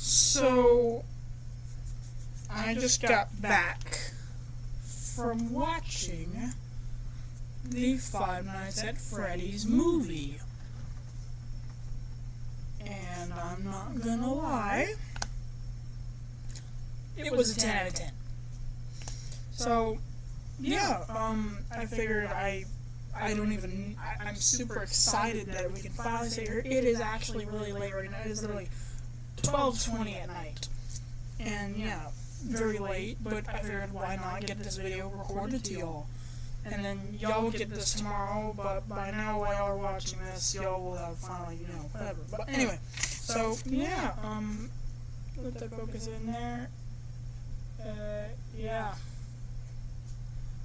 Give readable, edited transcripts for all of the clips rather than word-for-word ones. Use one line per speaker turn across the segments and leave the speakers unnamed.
So, I just got back from watching the Five Nights at Freddy's movie. And I'm not gonna lie, it was a 10 out of 10. So, yeah, I figured I'm super excited that we can finally say it is actually really late right now. It is literally 12:20 at night. And yeah, very late, but I figured why not get this video recorded to y'all. And then y'all will get this tomorrow, but by now while y'all are watching this, y'all will have finally, whatever. But anyway, so yeah, let the focus in there. Yeah.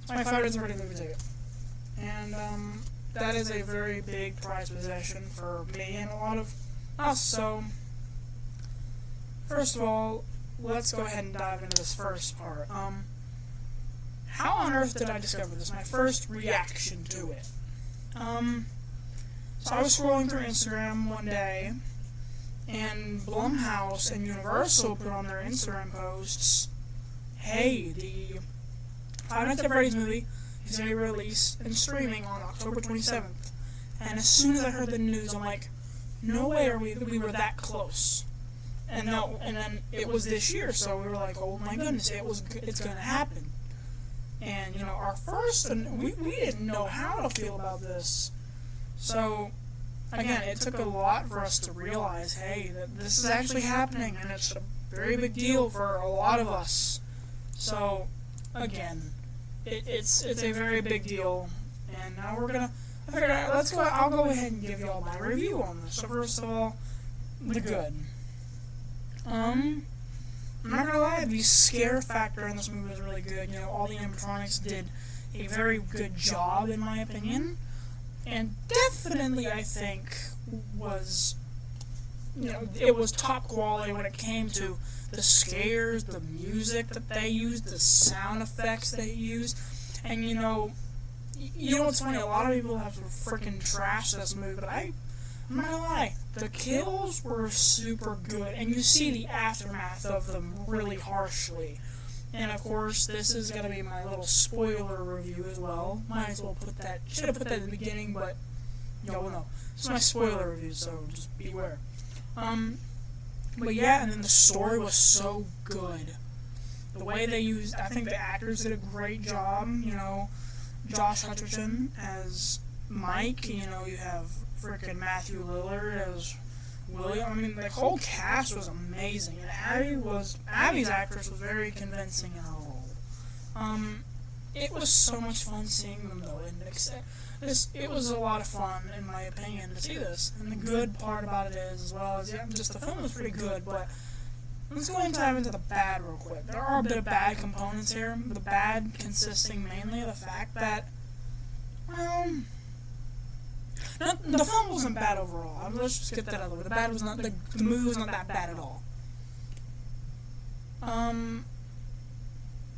It's my favorite Freddy's movie ticket. And, that is a very big prized possession for me and a lot of us, so first of all, let's go ahead and dive into this first part. How on earth did I discover this? My first reaction to it. So I was scrolling through Instagram one day, and Blumhouse and Universal put on their Instagram posts, hey, the Five Nights at Freddy's movie is going to be released and streaming on October 27th. And as soon as I heard the news, I'm like, no way we were that close. And then it was this year, so we were like, oh my goodness, it's going to happen. And, our first, we didn't know how to feel about this. So, again, it took a lot for us to realize, hey, that this is actually happening, and it's a very big deal for a lot of us. So, again, it's a very big deal, and now I figured I'll go ahead and give y'all my review on this. So first of all, the good. I'm not gonna lie, the scare factor in this movie was really good. All the animatronics did a very good job, in my opinion, and definitely I think was, it was top quality when it came to the scares, the music that they used, the sound effects they used, and what's funny, a lot of people have freaking trashed this movie, but I'm not gonna lie, the kills were super good, and you see the aftermath of them really harshly. And of course, this is gonna be my little spoiler review as well. Might as well should have put that in the beginning, but y'all will know. This is my spoiler review, so just beware. But yeah, and then the story was so good. The way they used, I think the actors did a great job. Josh Hutcherson as Mike. You have freaking Matthew Lillard as William. I mean, the whole cast was amazing, and Abby's actress was very convincing in her role. It was so much fun seeing them though, and it was a lot of fun, in my opinion, to see this. And the good part about it is, as well as, just the film was pretty good, but let's go and dive into the bad real quick. There are a bit of bad components here. The bad consisting mainly of the fact that, the film wasn't bad overall. Let's just get that out of the way. The movie was not that bad at all.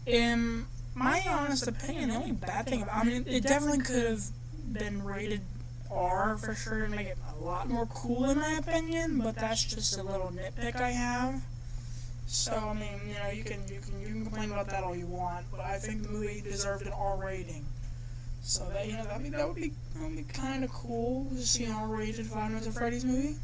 In my honest opinion, the only bad thing it definitely could have been rated R for sure to make it a lot more cool, in my opinion, but that's just a little nitpick I have. So, you can complain about that all you want, but I think the movie deserved an R rating. So that would be kind of cool to see an R-rated Five Nights at Freddy's movie.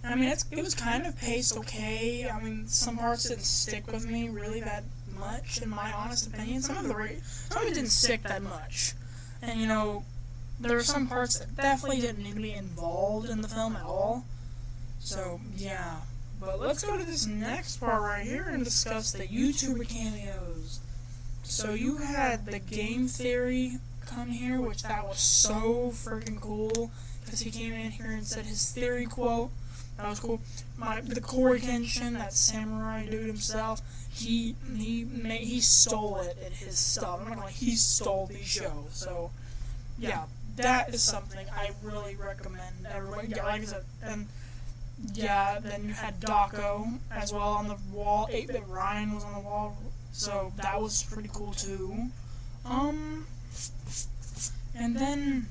It was kind of paced okay. Some parts didn't stick with me really that much, in my honest opinion. Some of it didn't stick that much. And, there were some parts that definitely didn't need to be involved in the film at all. So, yeah. But let's go to this next part right here and discuss the YouTuber cameos. So you had the Game Theory come here, which that was so freaking cool, because he came in here and said his theory quote. That was cool. The Corey Kenshin, that samurai dude himself, he stole it in his stuff. I'm not gonna lie, he stole these shows. So yeah, that is something I really recommend everybody. Yeah, like I said, and yeah, then you had Daco as well on the wall. 8-Bit Ryan was on the wall, so that was pretty cool too. And then,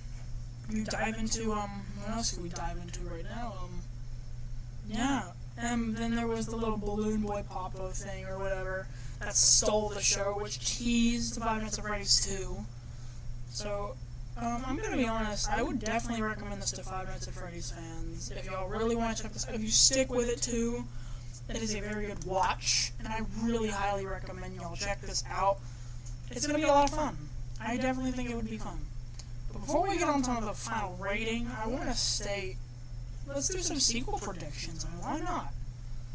we dive into, what else could we dive into right now? yeah. And then there was the little Balloon Boy Popo thing or whatever that stole the show, which teased Five Nights at Freddy's 2. So, I'm gonna be honest, I would definitely recommend this to Five Nights at Freddy's fans. If y'all really want to check this out, if you stick with it too, it is a very good watch, and I really highly recommend y'all check this out. It's gonna be a lot of fun. I definitely think it would be fun. But before we get on to the final rating, I want to state, let's do some sequel predictions. I mean, why not?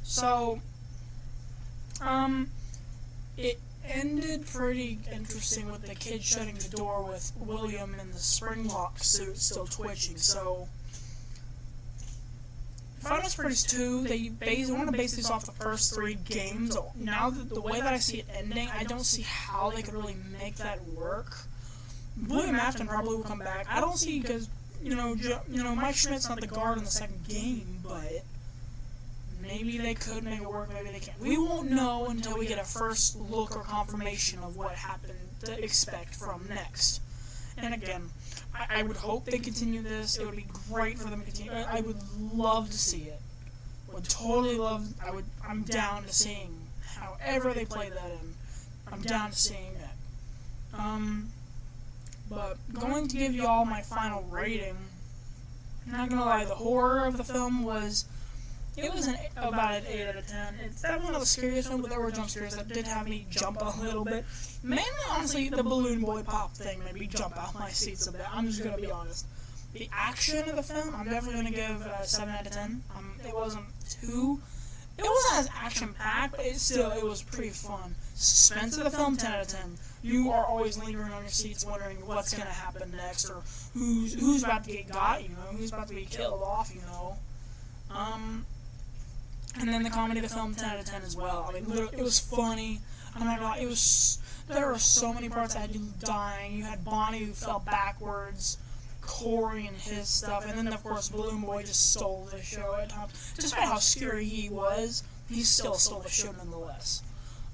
So, it ended pretty interesting with the kid shutting the door with William in the Springlock suit still twitching. So, Five Nights at Freddy's 2, they want to base this off the first 3 games. Now, the way that I see it ending, I don't see how they could really make that work. William Afton probably will come back. I don't see, because, Mike Schmidt's not the guard in the second game, but maybe they could make it work, maybe they can't. We won't know until we get a first look or confirmation of what happened to expect from next. And again, I would hope they continue this. It would be great for them to continue. I would love to see it. Would totally love. I'm down to seeing however they play that in. I'm down to seeing it. But going to give you all my final rating. Not gonna lie, the horror of the film was about an 8 out of 10. It's definitely not the scariest one, but there were jump scares that did have me jump a little bit. Mainly, honestly, the Balloon Boy Pop thing made me jump out my seats a bit. I'm just gonna be honest. The action of the film, I'm definitely gonna give a 7 out of 10. It wasn't as action-packed, but it was pretty fun. Suspense of the film, 10 out of 10. You are always lingering on your seats wondering what's gonna happen next, or who's about to get got, who's about to be killed off, And then the comedy of the film, 10 out of 10 as well. I mean, literally, it was funny. I'm not gonna lie, there were so many parts that had you dying. You had Bonnie who fell backwards, Corey and his stuff, and then, of course, Balloon Boy just stole the show at times. Despite how scary he was, he still stole the show nonetheless.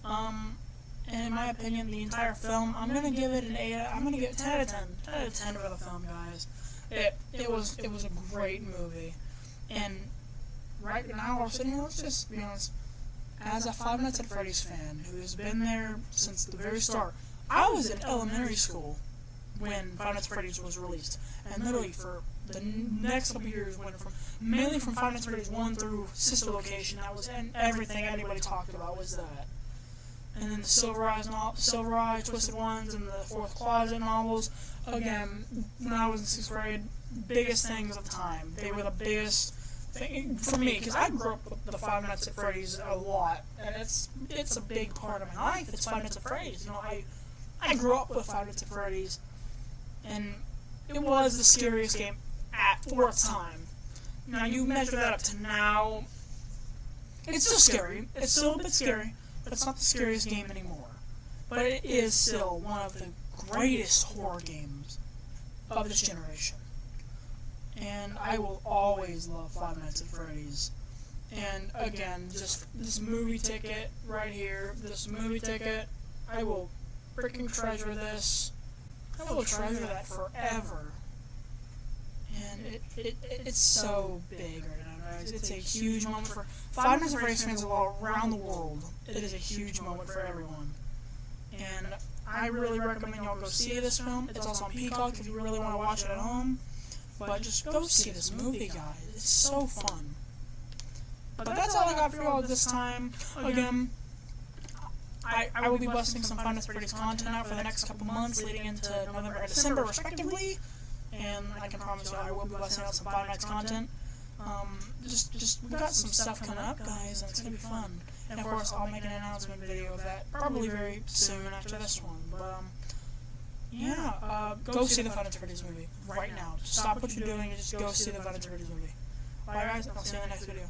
And in my opinion, the entire film, I'm gonna give it an 8. I'm gonna give it 10 out of 10. 10 out of 10 for the film, guys. It was a great movie. And right now, we're sitting here, let's just be honest, as a Five Nights at Freddy's fan who has been there since the very start, I was in elementary school when Five Nights at Freddy's was released, and literally for the next couple years went mainly from Five Nights at Freddy's 1 through Sister Location, and everything anybody talked about was that. And then the Silver Eye, Twisted Ones, and the Fourth Closet novels, again, when I was in 6th grade, biggest things of the time. They were the biggest thing for me, because I grew up with the Five Nights at Freddy's a lot, and it's a big part of my life. It's Five Nights at Freddy's. I grew up with Five Nights at Freddy's, and it was the scariest game for its time. Now, you measure that up to now, it's still scary. It's still a bit scary, but it's not the scariest game anymore. But it is still one of the greatest horror games of this generation. And I will always love Five Nights at Freddy's. And again, just this movie ticket right here, I will freaking treasure this. I will treasure that forever. And it's so big right now, guys. It's a huge moment for Five Nights at Freddy's fans all around the world. It is a huge moment for everyone. And I really recommend y'all go see this film. It's also on Peacock if you really want to watch it at home. But just go see this movie, guys. It's so fun. But that's all I got for y'all this time. Again, I will be busting some Five Nights at Freddy's content out for the next couple months, leading into November and December, respectively. And I can promise you, I will be busting out some Five Nights content. We got some stuff coming up, guys, and it's gonna be fun. And of course, I'll make an announcement video of that probably very soon after this one. But go see the Five Nights at Freddy's movie right now. Just stop what you're doing and just go see the Five Nights at Freddy's movie. Bye, guys. I'll see you in the next video.